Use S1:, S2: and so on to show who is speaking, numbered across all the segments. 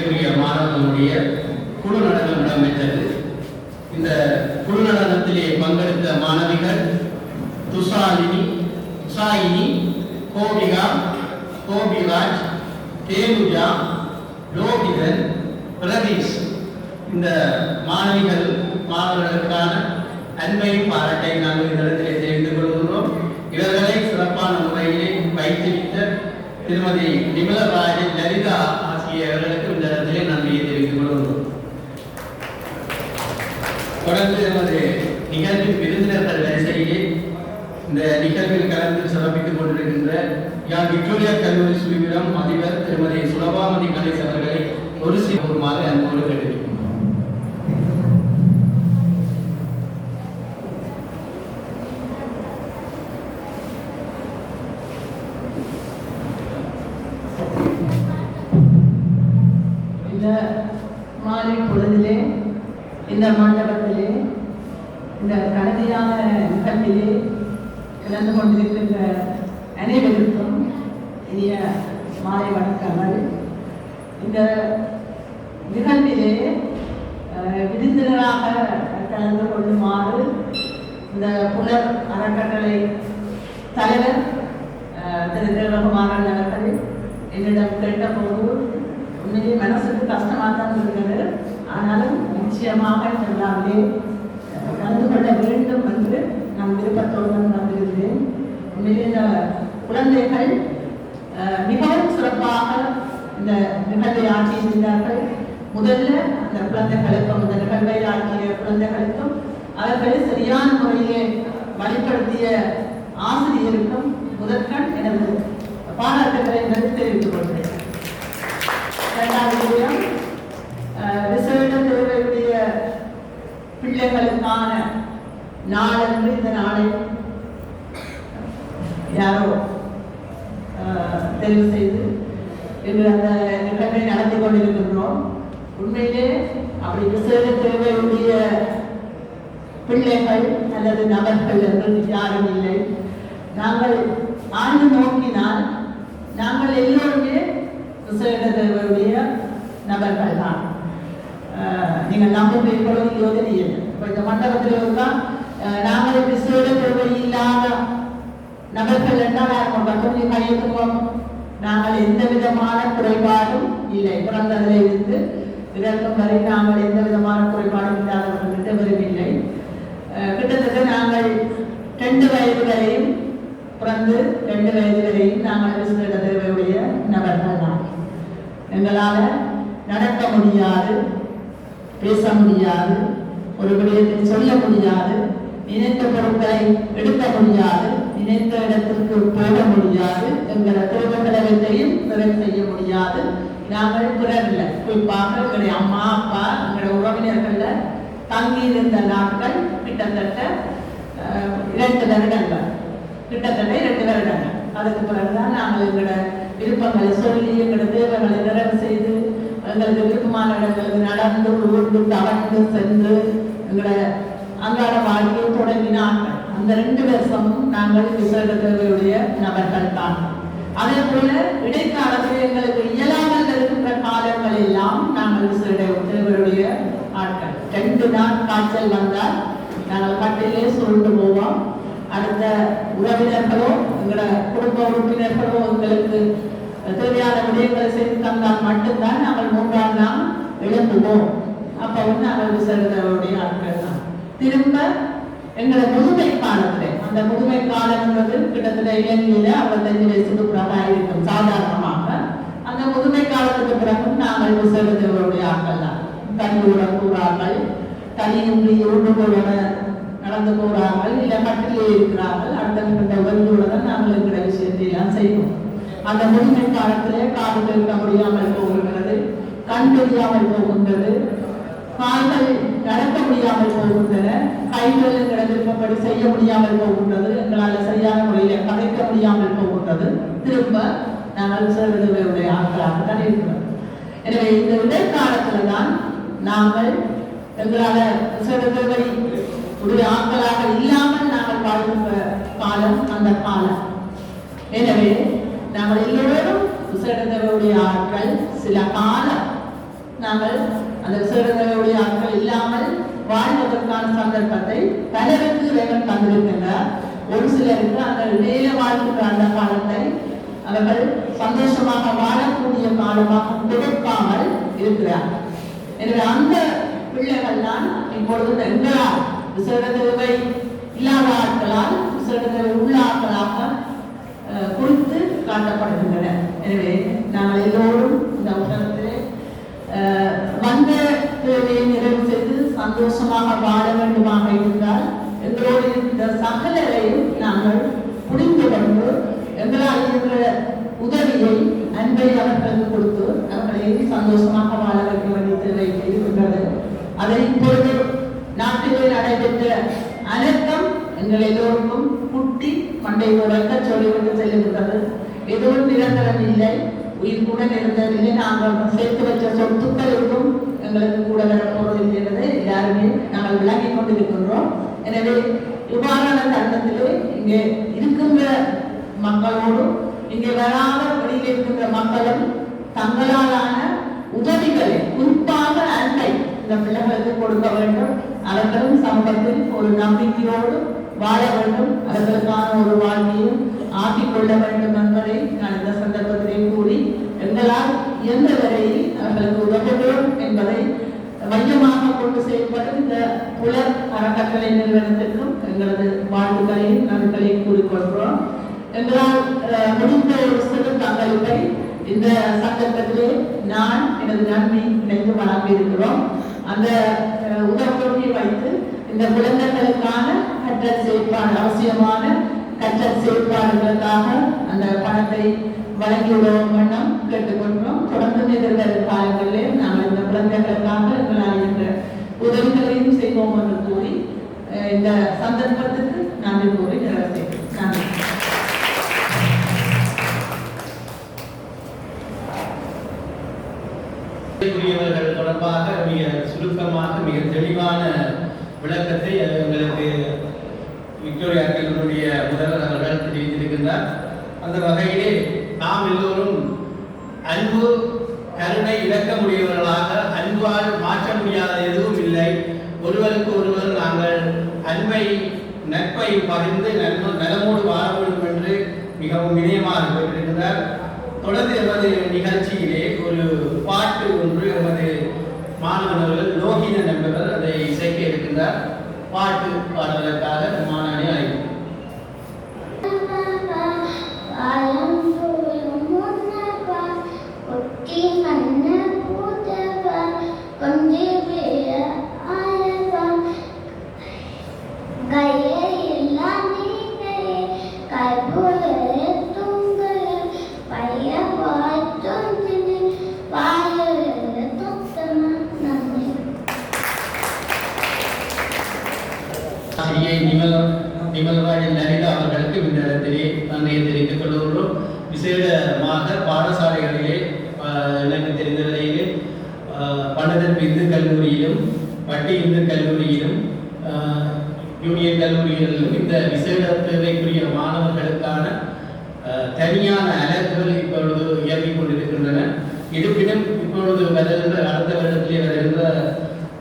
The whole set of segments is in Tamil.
S1: மரியாதைக்குரிய மாணவர்களுடைய குழு நடனம் இடம்பெற்றது. இந்த குழு நடனத்திலே பங்கெடுத்த மாணவிகள் துசாயினி, கோபிகா, கோபிராஜ், தேனுஜா, லோகிதன், பிரதீஷ். இந்த மாணவர்களுக்கான அன்பையும் பாராட்டையும் நாங்கள் இந்த இடத்திலே தெரிந்து கொள்கிறோம். இவர்களை சிறப்பான முறையிலே பயிற்றுவித்த திருமதி நிமலராஜன் லலிதா ஆகியவர்களுக்கு இந்த இடத்திலே நன்றியை தெரிவித்துக் கொள்கிறோம். தொடர்ந்து நமது நிகழ்வின் விருந்தினர்கள் வரிசையிலே இந்த நிகழ்வில் கலந்து சிறப்பித்துக் கொண்டிருக்கின்ற யாழ் விக்டோரியா கல்லூரி சுவிவரம் அதிபர் திருமதி சுலபாமதி கணேஷ் அவர்களை ஒரு சிறுமாறு அன்போடு கேட்டுக்கொள்கிறோம்.
S2: இந்த மாலை பொழுதிலே இந்த மண்டபத்திலே இந்த கடைசியான நிகழ்ச்சியிலே கலந்து கொண்டிருக்கின்ற அனைவருக்கும் இனிய மாலை வணக்கங்கள். இந்த நிகழ்விலே விருந்தினராக கலந்து கொள்ளுமாறு இந்த புலர் அறக்கட்டளை தலைவர் திரு தேவகுமாரன் அவர்கள் என்னிடம் கேட்டபோது உண்மையிலே மனசுக்கு கஷ்டமாக தான் இருக்கிறது. ஆனாலும் நிச்சயமாக சொல்லாமலே கலந்து கொள்ள வேண்டும் என்று நான் விருப்பத்தோடு வந்திருந்தேன். உண்மையிலே இந்த குழந்தைகள் மிகவும் சிறப்பாக இந்த நிகழ்வை ஆற்றியிருந்தார்கள். முதல்ல அந்த குழந்தைகளுக்கும் இந்த நிகழ்வை ஆற்றிய குழந்தைகளுக்கும் அவர்களை சரியான முறையிலே வழிபடுத்திய ஆசிரியருக்கும் முதற்கண் எனது பாராட்டுகளை தெரிவித்துக் கொள்கிறேன். இரண்டாவது விடயம், விசேட தேவையுடைய பிள்ளைகளுக்கான நாள் என்று இந்த நாளை யாரோ தெரிவு செய்து இன்று அந்த நிகழ்வை நடத்தி கொண்டிருக்கின்றோம். உண்மையிலே அப்படி விசேட தேவையுடைய பிள்ளைகள் அல்லது நபர்கள் என்று யாரும் இல்லை. நாங்கள் ஆண்டு நோக்கினால் நாங்கள் எல்லோருமே விசேட தேவையுடைய நபர்கள் தான். நீங்கள் நம்புவீர்களோ இல்லையோ தெரியல. இப்போ இந்த மண்டபத்தில் இருக்கா நாங்கள் விசேட தேவை இல்லாத நபர்கள் என்றால் யாரும் கையெழுத்துவோம். நாங்கள் எந்த விதமான குறைபாடும் இல்லை. பிறந்ததில் இருந்து இதற்கும் வரை நாங்கள் எந்த விதமான குறைபாடும் இல்லாதவர்கள் வரவில்லை. கிட்டத்தட்ட நாங்கள் 2 வயது வரையும் பிறந்து 2 வயது வரையும் நாங்கள் விசேட தேவையுடைய நபர்கள் தான். எங்களால் நடக்க முடியாது, பேச முடியாது, ஒரு விடயத்தை சொல்ல முடியாது, நினைத்த பொருட்களை எடுக்க முடியாது, நினைத்த இடத்திற்கு போக முடியாது, எங்களை திருமணத்தையும் நிறைவு செய்ய முடியாது. நாங்கள் பிறர்ல குறிப்பாக எங்களுடைய அம்மா அப்பா எங்களுடைய உறவினர்கள்ல தங்கியிருந்த நாட்கள் கிட்டத்தட்ட 2 வருடங்கள். அதுக்கு பிறகுதான் நாங்கள் எங்களோட விருப்பங்களை சொல்லி எங்களோட தேவைகளை நிறைவு செய்து எங்களுக்கு விருப்பமான இடங்களுக்கு நடந்து ஊர்ந்து தவழ்ந்து சென்று எங்களோட அன்றாட வாழ்க்கையை தொடங்கினார்கள். அந்த 2 வருஷமும் நாங்கள் விசேட தேவையுடைய நபர்கள் தான். அதே போல இடைக்காலத்தில் எங்களுக்கு இயலாமல் இருக்கின்ற காலங்கள் எல்லாம் நாங்கள் விசேட தேவையுடைய ஆட்கள். 2 நாள் காய்ச்சல் வந்தால் நாங்கள் கட்டிலே சுருண்டு போவோம். அடுத்த உறவினர்களோ எங்களோட குடும்ப உறுப்பினர்களோ எங்களுக்கு தேவையான விடயங்களை செய்து தந்தால் மட்டும்தான் நாங்கள் 3ஆம் நாள் எழுந்துவோம். அப்போ நாங்கள் விசேடங்களுடைய ஆட்கள் தான். திரும்ப எங்களோட முதுமை காலத்துல, அந்த முதுமை காலம் என்பது கிட்டத்தட்ட இலங்கையில 55 வயசுக்கு பிறகு இருக்கும் சாதாரணமாக. அந்த முதுமை காலத்துக்கு பிறகும் நாங்கள் விசேடங்களுடைய ஆட்கள் தான். தனியுடன் கூறார்கள், தனியின்றி ஒன்றுகளோட நடந்து போகிறார்கள், இல்லை கட்டிலே இருக்கிறார்கள். அடுத்த உதவியுடன் நாங்கள் என்கிற விஷயத்தை எல்லாம் செய்வோம். அந்த முதுமை காலத்திலே காது கேட்க முடியாமல் போகின்றது, கண் தெரியாமல் போகின்றது, கால்கள் நடக்க முடியாமல் போகின்றன, கைகள் எங்களை விருப்பப்படி செய்ய முடியாமல் போகின்றது, எங்களால் சரியான முறையில் கதைக்க முடியாமல் போகின்றது. திரும்ப நாங்கள் சிறுவர்களுடைய ஆட்களாக தான் இருக்கிறோம். எனவே இந்த இடைக்காலத்துல தான் நாங்கள் எங்களால் சிறுவர்களை உடைய ஆட்களாக இல்லாமல் நாங்கள் வாழ்கின்ற காலம் அந்த காலம். எனவே நாங்கள் எல்லோரும் விசேடங்களுடைய ஆட்கள் சில காலம் நாங்கள் அந்த விசேடங்களுடைய ஆட்கள் இல்லாமல் வாழ்வதற்கான சந்தர்ப்பத்தை பலருக்கு இறைவன் தந்திருக்கின்றார். ஒரு சிலருக்கு அந்த இடையில வாழ்கின்ற அந்த காலத்தை அவர்கள் சந்தோஷமாக வாழக்கூடிய காலமாக கொடுக்காமல் இருக்கிறார். எனவே அந்த பிள்ளைகள் தான் இப்பொழுது எங்களால் விசேட தேவை இல்லாத ஆட்களால் விசேட தேவை உள்ள ஆட்களாக குறித்து காட்டப்படுகின்றன. எனவே நாங்கள் எல்லோரும் இந்த உலகத்திலே வந்த தேவையை நிறைவு செய்து சந்தோஷமாக வாழ வேண்டுமாக இருந்தால் எங்களோடு இருந்த சகலரையும் நாங்கள் புரிந்து கொண்டு எங்களால் இருக்கிற உதவியை அன்பை அவர்களுக்கு கொடுத்து அவர்களை சந்தோஷமாக வாழ வைக்க வேண்டிய தேவை இருக்கின்றது. அதை இப்பொழுது நாட்டிலே நடைபெற்ற அனைத்தும் எங்கள் எல்லோருக்கும் குட்டி மண்டை உரைக்க சொல்லிவிட்டு செல்லுகின்றது. எதுவும் நிரந்தரம் இல்லை, உயிர் கூட நிரந்தரமில்லை. நாங்கள் சேர்த்து வச்ச சொத்துக்கள் இருக்கும் எங்களுக்கு கூட வரப்போவதில்லை என்பதை எல்லாருமே நாங்கள் விளங்கிக் கொண்டிருக்கின்றோம். எனவே இவ்வாறான தருணத்திலே இங்கே இருக்கின்ற மக்களோடும் இங்கே வராத வெளியில் இருக்கின்ற மக்களும் தங்களாலான உதவிகளை குறிப்பாக அன்பை இந்த பிள்ளைகளுக்கு கொடுக்க வேண்டும். அவர்களும் சமூகத்தில் ஒரு நம்பிக்கையோடு வாழ வேண்டும், அவர்களுக்கான ஒரு வாழ்க்கையும் ஆக்கிக் கொள்ள வேண்டும் என்பதை நான் இந்த சந்தர்ப்பத்திலே கூறி எங்களால் எந்த வரையில் அவர்களுக்கு உதவுகிறோம் என்பதை மையமாக கொண்டு செயல்படும் இந்த புலர் அறக்கட்டளை நிறுவனத்திற்கும் எங்களது வாழ்த்துக்களையும் நன்றிகளையும் கூறிக்கொள்கிறோம். எங்களால் முடிந்த ஒரு சிறு பங்களிப்பை இந்த சந்தர்ப்பத்திலே நான் எனது நன்மை இணைந்து வழங்கியிருக்கிறோம். அந்த உதவியை வைத்து இந்த குழந்தைகளுக்கான கற்றல் செயற்பாடு அவசியமான கற்றல் செயற்பாடுகளுக்காக அந்த பணத்தை வழங்கியுள்ளோம் வண்ணம் கேட்டுக்கொண்டோம். தொடர்ந்து எதிர்வரும் காலங்களிலே நாங்கள் இந்த குழந்தைகளுக்காக எங்களால் இந்த உதவிகளையும் செய்வோம் என்று கூறி இந்த சந்தர்ப்பத்துக்கு நன்றி கூறி நிறைவு செய்கிறேன். நன்றி.
S1: தொடர்பாக மிக சுருக்கமாக மிக தெளிவான விளக்கத்தை எங்களுக்கு விக்டோரியா கல்லூரிய முதல்வர் அவர்கள் தெரிவித்திருக்கின்றார். அந்த வகையிலே நாம் எல்லோரும் அன்பு கருணை இழக்க முடியவர்களாக அன்பால் மாற்ற முடியாத எதுவும் இல்லை. ஒருவருக்கு ஒருவர் நாங்கள் அன்பை நட்பை பகிர்ந்து நலமோடு வாழ வேண்டும் என்று மிகவும் வினயமாக பெற்றிருக்கிறார். தொடர்ந்து எமது நிகழ்ச்சியிலே ஒரு பாட்டு ஒன்று எமது மாணவர்கள் லோகிதன் என்பவர் அதை இசைக்க இருக்கின்றார். பாட்டு பாடுவதற்காக மாணவனை அழைக்கிறேன். அவர்களுக்கு இந்த இடத்திலே நன்றியை தெரிவித்துக் கொள்கிறோம். விசேடமாக பாடசாலைகளிலே எனக்கு தெரிந்த வரையிலே பண்டதன் இந்து கல்லூரியிலும் வட்டி இந்து கல்லூரியிலும் யூனியன் கல்லூரிகளிலும் இந்த விசேட தேவைக்குரிய மாணவர்களுக்கான தனியான அலகுகள் இப்பொழுது இயங்கிக் கொண்டிருக்கின்றன. இருப்பினும் இப்பொழுது வருகின்ற அடுத்த வருடத்திலே வருகின்ற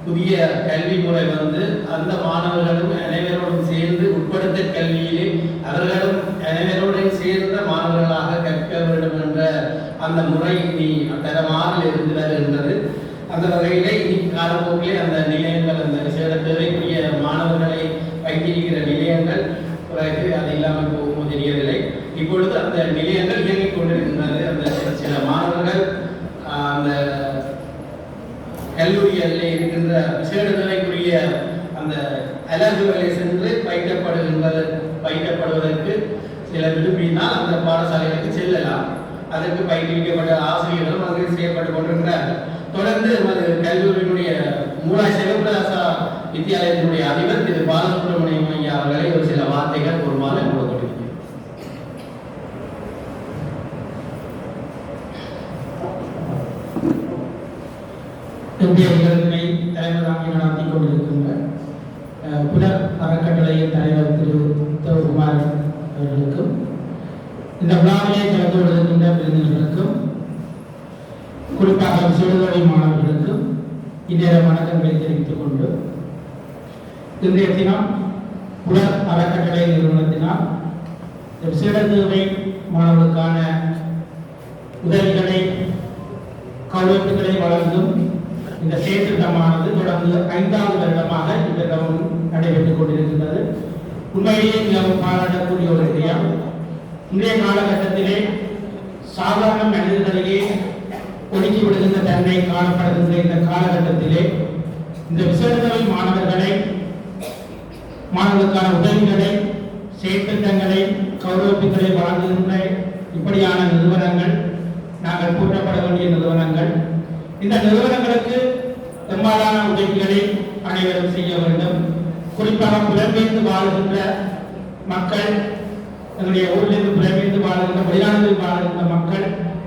S1: புதிய கல்வி முறை வந்து அந்த மாணவர்களும் அனைவரோடும் சேர்ந்து உட்படுத்த கல்வியிலே அவர்களும் அனைவரோடும் சேர்ந்த மாணவர்களாக கற்க வேண்டும் என்ற அந்த முறை இனி தரமாக இருந்து வருகின்றது. அந்த வகையிலே இனி காலப்போக்கிலே அந்த நிலையங்கள் அந்த விசேட தேவைக்குரிய மாணவர்களை வைத்திருக்கிற நிலையங்கள் பிறகு அது இல்லாமல் போகும் தெரியவில்லை. இப்பொழுது அந்த நிலையங்கள் இயங்கிக் கொண்டிருக்கின்றது. அந்த சில மாணவர்கள் அந்த கல்லூரிகளில் இருக்கின்ற விசேட தேவைக்குரிய அந்த அலகுகளை சென்று பயிற்றப்படுவதற்கு சில விரும்பினால் அந்த பாடசாலைகளுக்கு செல்லலாம். அதற்கு பயிற்றுவிக்கப்பட்ட ஆசிரியர்களும் அங்கு செய்யப்பட்டுக் கொண்டிருக்கிறார்கள். தொடர்ந்து நமது கல்லூரியினுடைய மூலாய் சிவபிரதாசா வித்தியாலயத்தினுடைய அதிபர் திரு பாலசுப்ரமணியம் ஐயா அவர்களை ஒரு சில வார்த்தைகள் கூறுமாறு கூறப்பட்டிருக்கிறது.
S3: இந்திய இயற்கை தலைவராக நடத்தி கொண்டிருக்கின்ற புலர் அறக்கட்டளையின் தலைவர் திரு தேவகுமார் அவர்களுக்கும் இந்த விழாவிலே கலந்து கொண்டிருக்கின்ற விருந்தினர்களுக்கும் குறிப்பாக சிறுதொழில் மாணவர்களுக்கும் இந்நேர வணக்கங்களை தெரிவித்துக் கொண்டு இன்றைய தினம் புலர் அறக்கட்டளை நிறுவனத்தினால் விசேட தேவை மாணவர்களுக்கான உதவிகளை கல்வெட்டுகளை வழங்கும் இந்த செயற்திட்டமானது தொடர்ந்து 5வது வருடமாக இந்த நடைபெற்றுக் கொண்டிருக்கின்றது. உண்மையிலேயே மிகவும் பாராட்டக்கூடிய ஒரு விடயம். இன்றைய காலகட்டத்திலே சாதாரண மனிதர்களையே ஒடுக்கி விடுகின்ற தன்மை காணப்படுகின்ற இந்த காலகட்டத்திலே இந்த விசேடதவை மாணவர்களுக்கான உதவிகளை செயற்திட்டங்களை கௌரவிப்புகளை வழங்குகின்ற இப்படியான நிறுவனங்கள் நாங்கள் போற்றப்பட வேண்டிய நிறுவனங்கள். இந்த நிறுவனங்களுக்கு பெரும்பாலான உதவிகளை அனைவரும் செய்ய வேண்டும். குறிப்பாக புலம்பெயர்ந்து வாழுகின்ற மக்கள், எங்களுடைய ஊரிலிருந்து புலம்பெயர்ந்து வாழுகின்ற வெளிநாடுகளில் வாழுகின்ற மக்கள்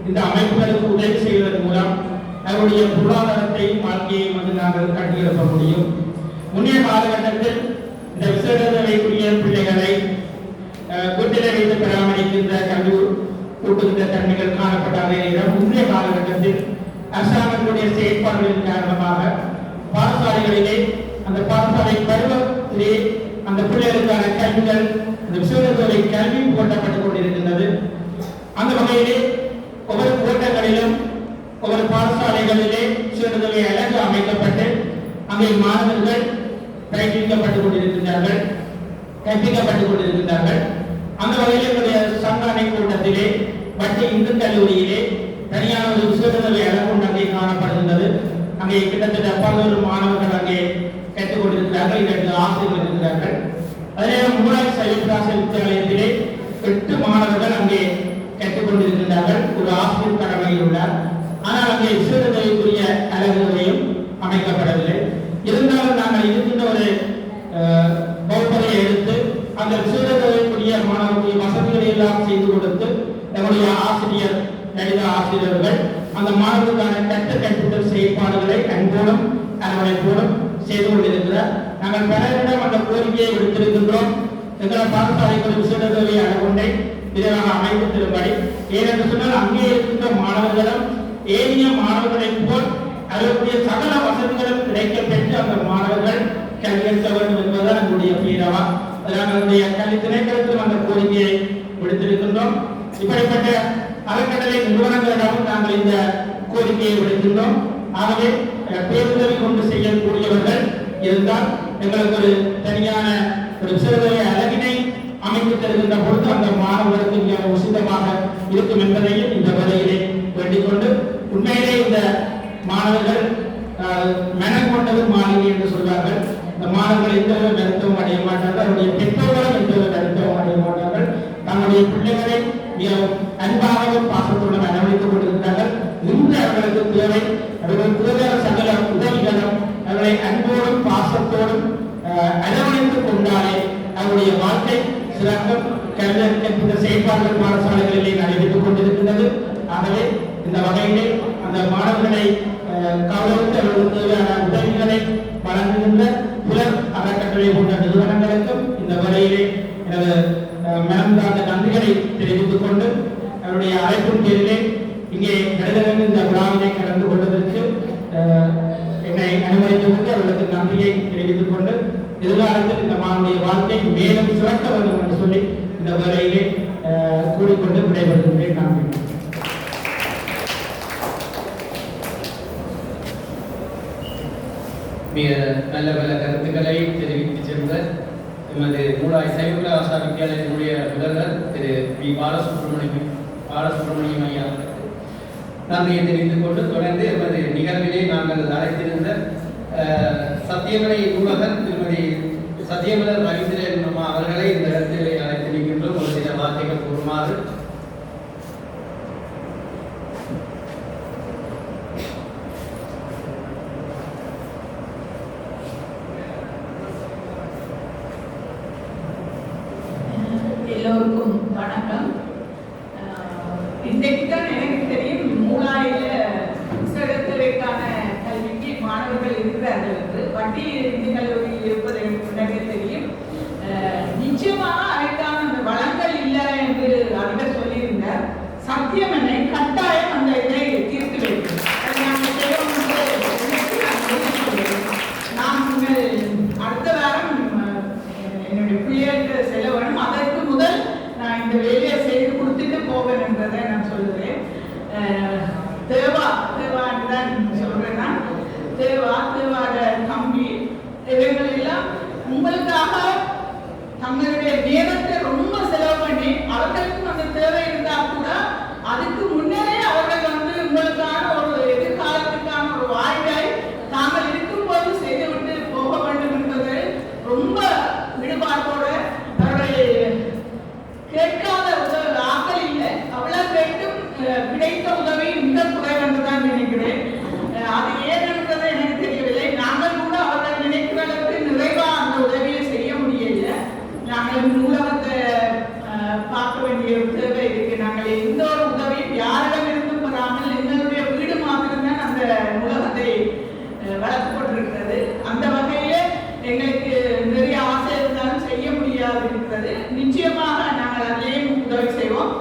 S3: இந்த அமைப்புகளுக்கு உதவி செய்வதன் மூலம் அவருடைய பொருளாதாரத்தை வாழ்க்கையை நாங்கள் கட்டியெழுப்ப முடியும். முன்னைய காலகட்டத்தில் இந்த விசேடத்தைக்குரிய பிள்ளைகளை வீட்டிலே வைத்து பராமரிக்கின்ற கல்வி ஊட்டுகின்ற தன்மைகள் காணப்பட்ட அதே நேரம் முந்தைய காலகட்டத்தில் அரசாங்கத்துடைய செயற்பாடுகளின் காரணமாக பாடசாலைகளிலே அந்த பாடசாலை பருவத்திலே அந்த பிள்ளைகளுக்கான கல்விகள் அந்த விசேடத்தை கல்வி போட்டப்பட்டுக் கொண்டிருக்கின்றது. அந்த வகையிலே ஒவ்வொரு கோட்டங்களிலும் ஒவ்வொரு பாடசாலைகளிலே விசேடத்தை அழகு அமைக்கப்பட்டு அங்கே மாணவர்கள் கற்பிக்கப்பட்டுக் கொண்டிருக்கின்றார்கள். அந்த வகையில் என்னுடைய சங்கானை கூட்டத்திலே வட்டி இந்து கல்லூரியிலே தனியான ஒரு விசேடத்தை அழகு அங்கே காணப்படுகின்றது. அங்கே கிட்டத்தட்ட 11 மாணவர்கள் அங்கே கற்றுக் கொண்டிருக்கிறார்கள், 2 ஆசிரியர்கள் இருக்கிறார்கள். அதே மூலாய் சைவபிராச வித்தியாலயத்திலே 8 மாணவர்கள் அங்கே கற்றுக் கொண்டிருக்கின்றார்கள். ஒரு ஆசிரியர் கடமையில் உள்ளார். ஆனால் அங்கே விசேடத்தைக்குரிய அழகுகளையும் அமைக்கப்படவில்லை. இருந்தாலும் நாங்கள் இருக்கின்ற ஒரு வகுப்பறையை எடுத்து அந்த விசேடத்தைக்குரிய மாணவர்களுடைய வசதிகளை எல்லாம் செய்து கொடுத்து நம்முடைய ஆசிரியர் கணித ஆசிரியர்கள் அந்த மாணவர்களுக்கான கற்பித்தல் செயற்பாடுகளை அன்போடும் அரவணைப்போடும் செய்து கொண்டிருக்கிறார். நாங்கள் பலரிடம் அந்த கோரிக்கையை விடுத்திருக்கின்றோம். எங்கள் பாடசாலைகள் விசேடத்தை அழகொண்டை விரைவாக அமைத்து திரும்படி. ஏனென்று சொன்னால் அங்கே இருக்கின்ற மாணவர்களும் ஏனைய மாணவர்களைப் போல் அதற்குரிய சகல வசதிகளும் கிடைக்கப்பெற்று அந்த மாணவர்கள் கல்வியற்ற வேண்டும் என்பதுதான் நம்முடைய பேரவா. அதனால் நம்முடைய கல்வி திணைக்களத்திலும் அந்த கோரிக்கையை விடுத்திருக்கின்றோம். இப்படிப்பட்ட அறக்கட்டளை நிறுவனங்களிடமும் நாங்கள் இந்த கோரிக்கையை விடுக்கின்றோம். ஆகவே பேருதவி கொண்டு செய்யக்கூடியவர்கள் இருந்தால் எங்களுக்கு ஒரு தனியான ஒரு விசேட அழகினை அமைத்து தருகின்ற பொழுது அந்த மாணவர்களுக்கு மிக உசிதமாக இருக்கும் என்பதையும் இந்த வகையிலே வேண்டிக் கொண்டு, உண்மையிலே இந்த மாணவர்கள் மனம் கொண்டது மாணவி என்று சொல்வார்கள். இந்த மாணவர்கள் எந்த வருத்தமும் அடைய மாட்டார்கள், அவருடைய பெற்றோர்களும் எந்த வருத்தமும் அடைய மாட்டார்கள். தங்களுடைய பிள்ளைகளை மிகவும் அன்பாகவும் பாசத்துடன் அரவணைத்துக் கொண்டிருக்கிறார்கள். இன்று அவர்களுக்கு தேவை அவர்கள் சகல உதவிகளும் அவர்களை அன்போடும் பாசத்தோடும் அரவணைத்துக் கொண்டாலே அவருடைய வாழ்க்கை சிறக்கும். கல்வி செயற்பாடுகள் பாடசாலைகளிலே நடைபெற்றுக் கொண்டிருக்கின்றது. ஆகவே இந்த வகையிலே அந்த மாணவர்களை கௌரவித்து அவர்களுக்கு தேவையான உதவிகளை வழங்குகின்ற புலர் அறக்கட்டளை போன்ற நிறுவனங்களுக்கும் இந்த வகையிலே எனது மனம்தார்ந்த நன்றிகளை தெரிவித்துக் கொண்டு அவருடைய அழைப்பின் பேரிலே இங்கே நடைபெறும் இந்த விழாவினை கலந்து கொள்வதற்கு என்னை அனுமதித்ததற்கு அவர்களுக்கு நன்றியை தெரிவித்துக் கொண்டு எதிர்காலத்தில் இந்த மாணவனுடைய வாழ்க்கை மேலும் சிறக்க வேண்டும் என்று சொல்லி இந்த வகையிலே கூறிக்கொண்டு விடைபெறுகின்றேன். நன்றி.
S1: மிக நல்ல நல்ல கருத்துக்களை தெரிவித்து சென்ற எமது மூலாய் சைவபிராச வித்தியாலயத்தினுடைய முதல்வர் திரு பி பாலசுப்ரமணியம் ஐயா நன்றியை தெரிவித்துக் கொண்டு தொடர்ந்து எமது நிகழ்விலே நாங்கள் அழைத்திருந்த சத்தியமலை நூலகர் திருமதி சத்தியமலர் ரவீந்திரன் அம்மா அவர்களை இந்த இடத்திலே அழைத்திருக்கின்றோம். ஒரு சில வார்த்தைகள் கூறுமாறு.
S2: எல்லோருக்கும் வணக்கம். இன்றைக்கு தான் எனக்கு தெரியும் மூலாயில விசேடத்துறைக்கான கல்விக்கு மாணவர்கள் இருக்கிறார்கள் என்று. வட்டி இந்து கல்லூரியில் இருப்பதை எனக்கு தெரியும். நிச்சயமாக அதற்கான அந்த வளங்கள் இல்லை என்று அதிபர் சொல்லியிருந்தார். சத்தியமனை கட்டாயம் அந்த இதை தீர்த்து வைக்கும். தான் சொல்றேன். நான் தேவாட தம்பி இவர்கள் எல்லாம் உங்களுக்காக தங்களுடைய நேரத்தை ரொம்ப செலவு பண்ணி அவர்களுக்கும் அந்த தேவை இருந்தா கூட அதுக்கு முன்னரே அவர்கள் உங்களுக்கான ஒரு எதிர்காலத்துக்கான ஒரு வாய்ப்பை தாங்கள் இருக்கும்போது செய்துவிட்டு போக வேண்டும் என்பது ரொம்ப ஈடுபாட்டோட அவர்கள் கேட்காத ஆக்கள் இல்லை. அவ்வளவு கேட்டும் கிடைத்த உதவி மிக குறைவு என்றுதான் நினைக்கிறேன். அது ஏன் என்பது எனக்கு தெரியவில்லை. நாங்கள் கூட அவர்கள் நினைக்கிற அளவுக்கு நிறைவா அந்த உதவியை செய்ய முடியல. நாங்கள் நூலகத்தை பார்க்க வேண்டிய தேவை இருக்கு. நாங்கள் எந்த ஒரு உதவியும் யாரிடமிருந்தும் பெறாமல் எங்களுடைய வீடு மாத்திரம்தான் அந்த நூலகத்தை வளர்த்து கொண்டிருக்கிறது. அந்த வகையிலே எங்களுக்கு நிறைய ஆசை இருந்தாலும் செய்ய முடியாது இருக்கிறது. நிச்சயமாக நாங்கள் அதிலேயும் உதவி செய்வோம்.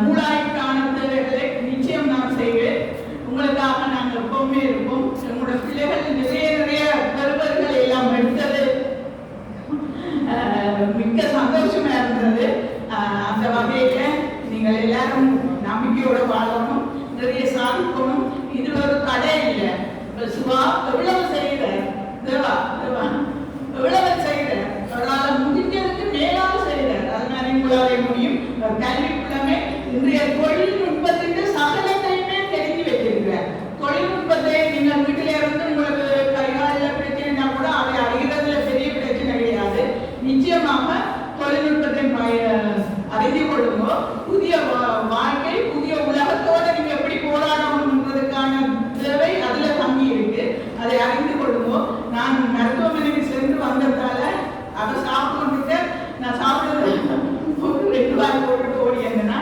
S2: மூலாய்க்கான தேவைகளை நிச்சயம் நான் செய்வேன். உங்களுக்காக நாங்கள் எப்பவுமே இருப்போம். எங்களுடைய பிள்ளைகள் நிறைய பெறுவர்கள் எல்லாம் எடுத்தது மிக்க சந்தோஷமா இருந்தது. அந்த வகையில நீங்கள் எல்லாரும் நம்பிக்கையோட வாழணும், நிறைய சாதிக்கணும். இது ஒரு கடை இல்லை. சுவா எவ்வளவு செய்யற தேவா எவ்வளவு செய்யற அவரால் முடிஞ்சதுக்கு மேலாக செய்யறார். அதனால உங்களாலே முடியும். கல்வி புலமே இன்றைய தொழில்நுட்பத்திற்கு சகலத்தையுமே தெரிஞ்சு வச்சிருக்கிறார். தொழில்நுட்பத்தை நீங்கள் வீட்டில இருந்து உங்களுக்கு கைகாலில் பிரச்சனைனா கூட அதை அறிகிறதுல பெரிய பிரச்சனை கிடையாது. நிச்சயமாக தொழில்நுட்பத்தை அறிந்து கொள்ளுங்க. புதிய வாழ்க்கை புதிய உலகத்தோட நீங்க எப்படி போராடணும்ன்றதுக்கான தேவை அதுல தங்கி இருக்கு. அதை அறிந்து கொள்ளுங்க. நான் மருத்துவமனைக்கு சென்று வந்ததால அதை சாப்பிட்டு நான் சாப்பிடுறது ஒரு 2 வாரம் போட்டுட்டு ஓடி இருந்தேன்னா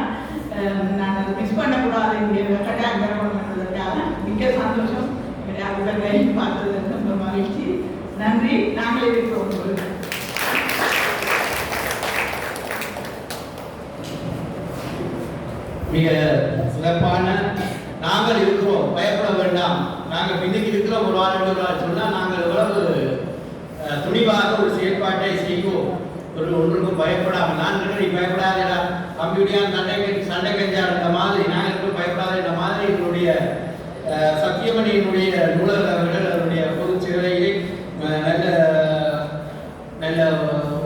S2: நான் அதை மிஸ் பண்ணக்கூடாது. இங்கே கட்டாயம் பெறப்படுவதற்காக மிக்க சந்தோஷம். அவர்களை பார்த்தது ரொம்ப மகிழ்ச்சி. நன்றி. நாங்களே இருக்கிறோம்.
S1: மிக சிறப்பான நாங்கள் இருக்கிறோம், பயப்பட வேண்டாம், நாங்கள் பின்னுக்கு இருக்கிறோம், ஒரு வாரம் 2 வாரம் சொன்னால் நாங்கள் எவ்வளவு துணிவாக ஒரு செயல்பாட்டை செய்வோம். ஒன்றுக்கும் பயப்படாமல் நான் நீ பயப்படாதா கம்ப்யூட்டியான் சண்டை கஞ்சா இந்த மாதிரி நாங்கள் பயப்படாத இந்த மாதிரி என்னுடைய சத்தியமணியினுடைய நூலகர்கள் அதனுடைய பொது சேவையை நல்ல நல்ல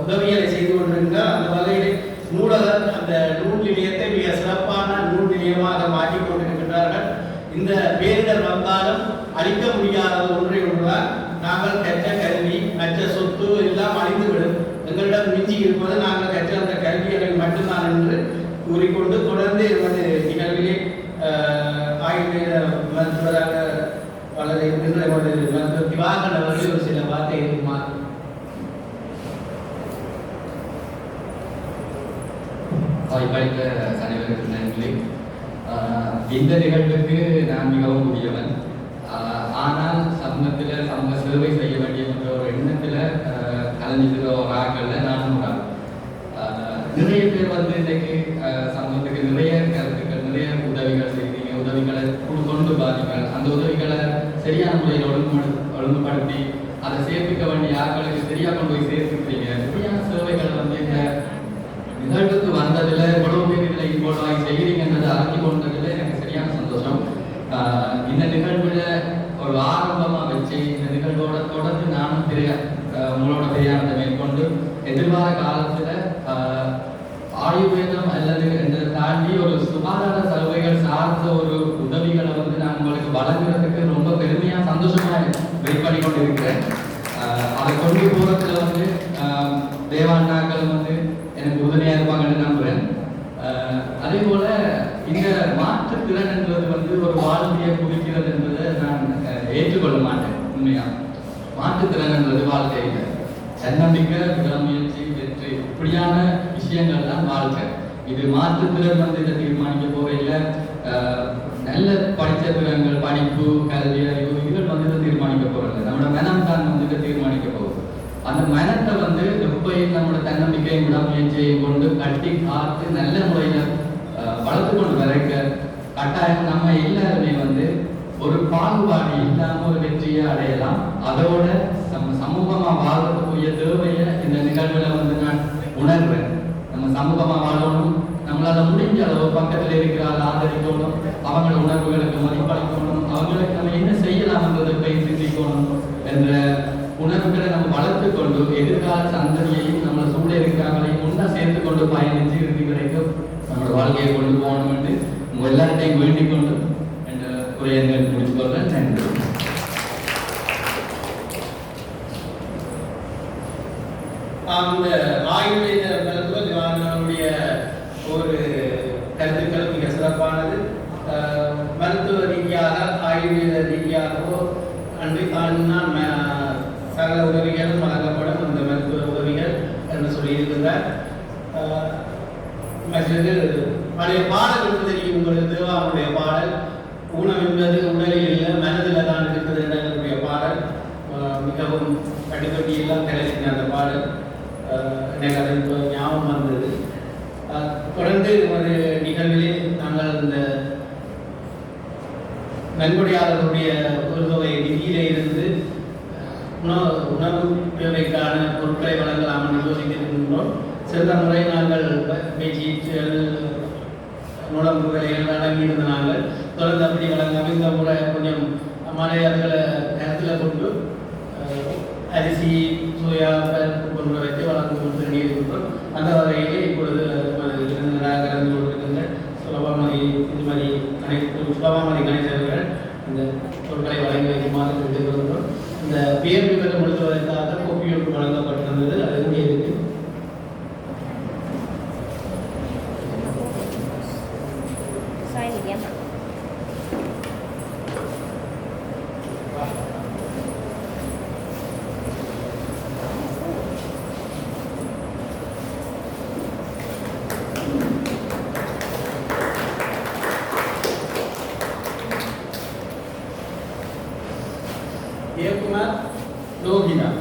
S1: உதவிகளை செய்து கொண்டிருந்தால் அந்த வகையில் நூலகர் அந்த நூல் நிலையத்தை மிக சிறப்பான நூல் நிலையமாக மாற்றிக் கொண்டிருக்கின்றார்கள். இந்த பேரிடர் வந்தாலும் அழிக்க முடியாத ஒன்றுதான் நாங்கள் கற்ற கல்வி, கற்ற சொத்து எல்லாம் அழிந்துவிடும். எங்களிடம் மிஞ்சி இருப்பது நாங்கள் கற்ற அந்த கல்விகளை மட்டும்தான் என்று கூறிக்கொண்டு தொடர்ந்து எமது நிகழ்விலே ஆயுர்வேத மருத்துவராக வளர இருக்கின்ற எமது மருத்துவர் திவாகரன் அவர்கள் ஒரு சில வார்த்தை இருக்குமாறு.
S4: வாய்ப்பளித்த அனைவருக்கு நன்றி. இந்த நிகழ்வுக்கு நான் மிகவும் புதியவன். ஆனால் சமூகத்தில் சமூக சேவை செய்ய வேண்டிய ஒரு எண்ணத்தில் கலந்துக்கிற ஆட்களில் நானும் ஒரு நிறைய பேர் இன்றைக்கு சமூகத்துக்கு நிறைய கருத்துக்கள் நிறைய உதவிகள் செய்கிறீங்க. உதவிகளை கொண்டு பாதிங்கள் அந்த உதவிகளை சரியான முறையில் ஒழுங்குபடுத்தி அதை சேர்த்துக்க வேண்டிய ஆட்களுக்கு சரியாக கொண்டு போய் சேர்த்துக்கிறீங்க. சரியான சேவைகளை இந்த நிகழ்வுக்கு வந்ததில் எவ்வளவு பேர் இதில் இன்வால்வ் செய்கிறீங்கன்றதை அறிஞ்சு கொண்டதில் எனக்கு சரியான சந்தோஷம். இந்த நிகழ்வில் ஒரு ஆரம்பமாக வச்சு இந்த நிகழ்வோட தொடர்ந்து நானும் உங்களோட பிரயாணத்தை மேற்கொண்டு எதிர்கால காலத்தில் ஆயுர்வேதம் அல்லது இதை தாண்டி ஒரு சுகாதார சலுகைகள் சார்ந்த ஒரு உதவிகளை நான் உங்களுக்கு வழங்குறதுக்கு ரொம்ப பெருமையாக சந்தோஷமாக வெயிட் பண்ணி கொண்டு இருக்கிறேன். அதை கொண்டு போகிறதுல தேவாண்ணாக்கள் எனக்கு உதவியாக இருப்பாங்கன்னு நம்புகிறேன். அதே போல இந்த மாற்றுத்திறன் என்பது ஒரு வாழ்க்கையை குறிக்கிறது என்பதை நான் ஏற்றுக்கொள்ள மாட்டேன். உண்மையா மாற்றுத்திறன் என்பது வாழ்க்கையில் தன்னம்பிக்கை, விடாமுயற்சி, வெற்றி இப்படியான விஷயங்கள் தான் வாழ்க்கை. இது மாற்றுத்திறன் இதை தீர்மானிக்க போகையில் நல்ல படித்த திறன்கள், படிப்பு, கல்வி, அறிவு இதுகள் இதை தீர்மானிக்க போகிறது. நம்மளோட மனம் தான் இதை தீர்மானிக்க போகுது. அந்த மனத்தை எப்பயும் நம்மளோட தன்னம்பிக்கையும் விடாமுயற்சியையும் கொண்டு கட்டி காத்து நல்ல முறையில் வளர்த்து கொண்டு வரைக்க கட்டாயம் நம்ம எல்லாருமே ஒரு பாகுபாடு இல்லாமல் ஒரு வெற்றியை அடையலாம். அதோட நம்ம சமூகமாக வாழ்றதுக்குரிய தேவையை இந்த நிகழ்வில் நான் உணர்வேன். நம்ம சமூகமாக வாழணும், நம்மளால முடிஞ்ச அளவு பக்கத்தில் இருக்கிறாள் ஆதரிக்கணும், அவங்களோட உணர்வுகளுக்கு மதிப்பளிக்கணும், அவங்களுக்கு உணர்வுகளை நம்ம வளர்த்து கொண்டு எதிர்கால சந்ததியையும் நம்ம சூழ இருக்கிறவங்களையும் ஒன்றா சேர்த்து கொண்டு பயணித்து இறுதி வரைக்கும் நம்மளோட வாழ்க்கையை கொண்டு போகணும்னு உங்கள் எல்லார்ட்டையும் வேண்டிக் கொண்டு என்ற உரையை முடிச்சுக்கொள்றேன். நன்றி.
S1: அந்த ஆயுர்வேத மருத்துவ திவானுடைய ஒரு கருத்துக்கள் மிக சிறப்பானது. மருத்துவ ரீதியாக ஆயுர்வேத ரீதியாகவோ அன்றி சகல உதவிகளும் வழங்கப்படும் அந்த மருத்துவ உதவிகள் என்று சொல்லியிருக்கிறார். மற்றது பழைய பாடல் என்று தெரியும் உங்களுக்கு. தேவாவுடைய பாடல் ஊனம் என்பது உடலில் இல்லை மனதில் தான் இருக்குது என்னுடைய பாடல் மிகவும் கட்டுக்கட்டி எல்லாம் கிடைச்சிங்க அந்த பாடல். எனக்கு அது இப்போ ஞாபகம் வந்தது. தொடர்ந்து ஒரு நிகழ்விலே நாங்கள் இந்த நன்கொடையாளர்களுடைய ஒரு தொகை நிதியிலே இருந்து உணவு தேவைக்கான பொருட்களை வழங்கலாம் என்று யோசித்திருக்கின்றோம். சிறந்த முறை நாங்கள் பேச்சுகள் நுழம்பு விலைகள் அடங்கியிருந்த நாங்கள் தொடர்ந்து அப்படி வழங்காமல் இந்த முறை கொஞ்சம் மலையாளர்களை கருத்தில் கொண்டு அரிசி சோயா போன்ற வைத்து வழங்கும் வேண்டியிருக்கின்றோம். அந்த வகையிலே இப்பொழுது கலந்து கொண்டிருக்கின்ற சுலபாமதி திருமதி சுலபாமதி கணேசர்கள் இந்த பொருட்களை வழங்கி வைக்குமாறு கேட்டுக்கொள்கிறோம். இந்த பேர் விவரம் எழுதுவதற்காக கோப்பியோடு வழங்கப்பட்டிருந்தது. அது இங்கே இருக்கு. Devakumar Lohidan.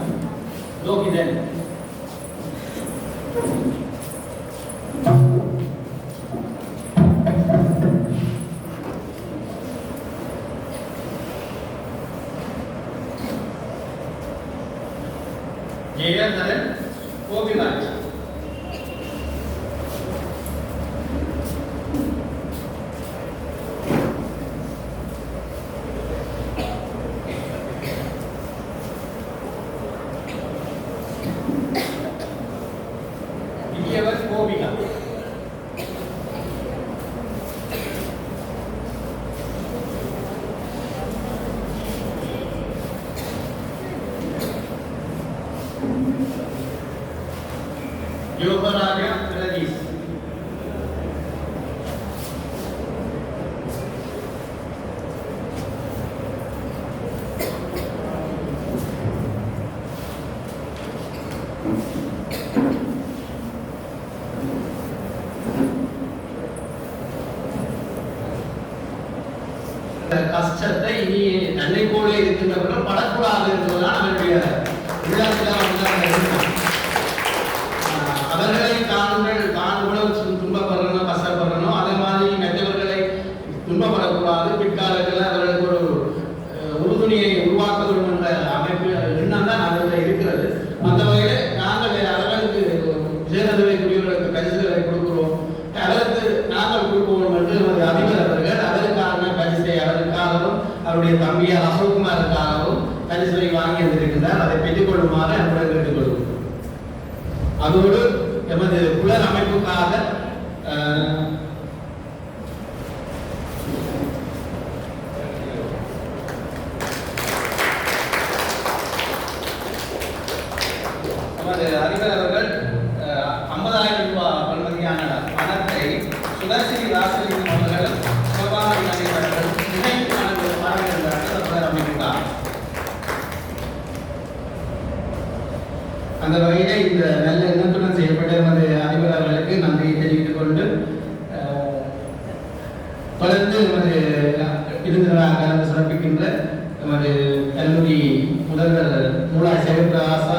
S1: Jayadharan Goviraj. Gopiga. Yogaraja Radis. கஷ்டத்தை இனி நன்மை போல இருக்கின்றவர்கள் படக்கூடாது என்பதுதான் அவருடைய அவர்களை தாங்கள் துன்பப்படுறணும் கஷ்டப்படுறணும் அதே மாதிரி மற்றவர்களை துன்பப்படக்கூடாது. பிற்காலத்தில் அவர்களுக்கு ஒரு உறுதுணையை உருவாக்க வேண்டும் என்ற அமைப்பு எண்ணம் தான் அவர்கள் இருக்கிறது. அந்த வகையில் நாங்கள் அவர்களுக்கு விஜயநகரக்குரியவர்களுக்கு பரிசுகளை கொடுக்கிறோம். அவருக்கு நாங்கள் கொடுப்போம் என்று ஒரு அதிபர் அவர்கள் அவருக்கான பரிசை அவருக்காகவும் அவருடைய தம்பியார் அசோக்குமாருக்காகவும் பரிசுகளை வாங்கி வந்திருக்கிறார். அதை பெற்றுக்கொள்ளுமாறு அன்புடன் கேட்டுக்கொள்வோம். அதோடு எமது புலர் அமைப்புக்காக நமது அதிபர் அவர்கள் 50,000 ரூபாய் பெறுமதியான பணத்தை சுதர்சினி ராசலிங்கம் அவர்கள் சுலபாமதி கணேசர்கள் நினைவு புலர் அமைப்புக்காக அந்த வகையிலே இந்த நல்ல எண்ணத்துடன் செயல்பட்ட நமது அதிபர் அவர்களுக்கு நன்றி தெரிவித்துக் கொண்டு தொடர்ந்து நமது விருந்தினராக கலந்து சிறப்பிக்கின்ற நமது கல்லூரி முதல்வர் மூலா சிவபிரகாசா